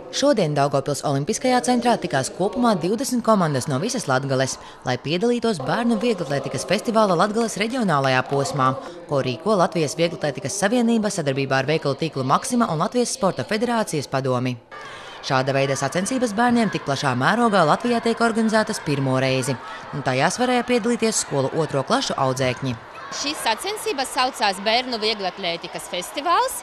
Šodien Daugavpils Olimpiskajā centrā tikās kopumā 20 komandas no visas Latgales, lai piedalītos bērnu vieglatlētikas festivāla Latgales reģionālajā posmā, ko rīko Latvijas Vieglatlētikas Savienība sadarbībā ar veikalu tīklu Maxima un Latvijas Sporta federācijas padomi. Šāda veida sacensības bērniem tik plašā mērogā Latvijā tiek organizētas pirmo reizi, un tajās varēja piedalīties skolu 2. klašu audzēkņi. Šīs sacensības saucās Bērnu vieglatlētikas festivāls.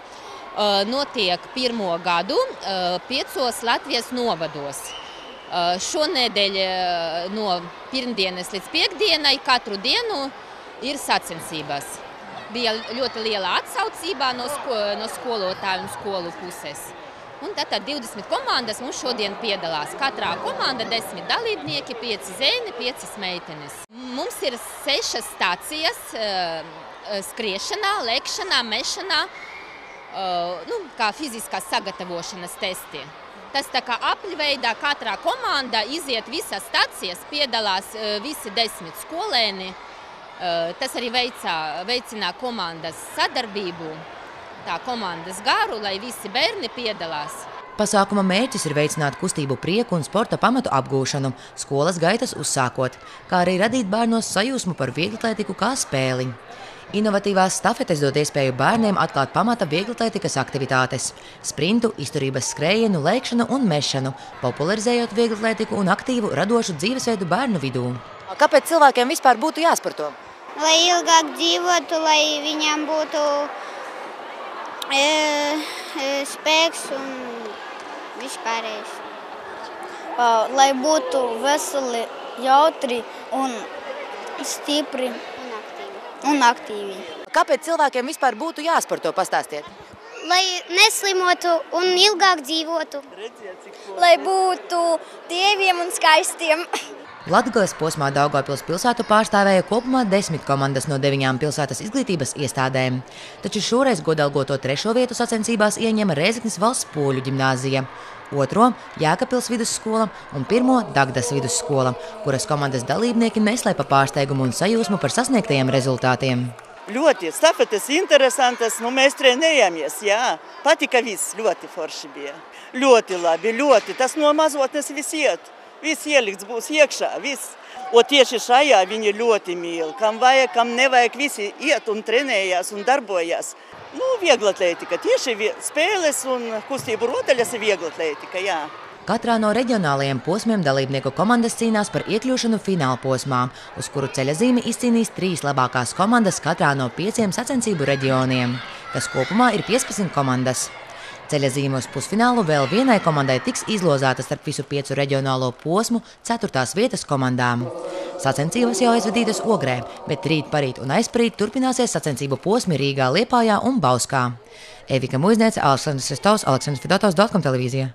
Notiek pirmo gadu 5 Latvijas novados. Šonedēļ no pirmdienas līdz piekdienai katru dienu ir sacensības. Bija ļoti liela atsaucība no skolotāju un skolu puses. Un tad 20 komandas mums šodien piedalās. Katrā komanda 10 dalībnieki, 5 zēni, 5 meitenes. Mums ir 6 stācijas skriešanā, lēkšanā, mešanā, kā fiziskās sagatavošanas testi. Tas tā kā apļveidā katrā komanda iziet visas stācijas, piedalās visi 10 skolēni. Tas arī veicina komandas sadarbību, tā komandas garu, lai visi bērni piedalās. Pasākuma mērķis ir veicināt kustību prieku un sporta pamatu apgūšanu, skolas gaitas uzsākot, kā arī radīt bērnos sajūsmu par vieglatlētiku kā spēli. Inovatīvās stafetes dod iespēju bērniem atklāt pamata vieglatlētikas aktivitātes – sprintu, izturības skrējienu, lēkšanu un mešanu, popularizējot vieglatlētiku un aktīvu, radošu dzīvesveidu bērnu vidū. Kāpēc cilvēkiem vispār būtu jāsporto? Lai ilgāk dzīvotu, lai viņam būtu spēks un vispārējais. Lai būtu veseli, jautri un stipri. Un aktīvi. Kāpēc cilvēkiem vispār būtu jāsporto, pastāstiet? Lai neslimotu un ilgāk dzīvotu. Lai būtu tieviem un skaistiem. Latgales posmā Daugavpils pilsētu pārstāvēja kopumā 10 komandas no 9 pilsētas izglītības iestādēm. Taču šoreiz godalgoto 3. vietu sacensībās ieņem Rēzeknes valsts poļu ģimnāzija, 2. Jēkabpils vidusskola un 1. Dagdas vidusskola, kuras komandas dalībnieki neslēpa pārsteigumu un sajūsmu par sasniegtajiem rezultātiem. Ļoti stafetes interesantas, mēs trenējamies, jā. Patika viss, ļoti forši bija. Ļoti labi, ļoti. Tas no mazotnes viss iet. Viss ielikts būs iekšā, viss. O tieši šajā viņi ļoti mīl. Kam vajag, kam nevajag, visi iet un trenējās un darbojās. Vieglatlētika, tieši spēles un kustību rotaļas ir vieglatlētika, jā. Katrā no reģionālajiem posmiem dalībnieku komandas cīnās par iekļūšanu fināla posmā, uz kuru ceļazīmi izcīnīs 3 labākās komandas katrā no 5 sacensību reģioniem, kas kopumā ir 15 komandas. Ceļazīme uz pusfinālu vēl vienai komandai tiks izlozēta starp visu 5 reģionālo posmu 4. vietas komandām. Sacensības jau aizvedītas Ogrē, bet rīt, parīt un aizparīt turpināsies sacensību posmi Rīgā, Liepājā un Bauskā. Evika Muizniece, Aleksandrs Ristovs, Aleksandrs Fidotovs, Dotcom televīzija.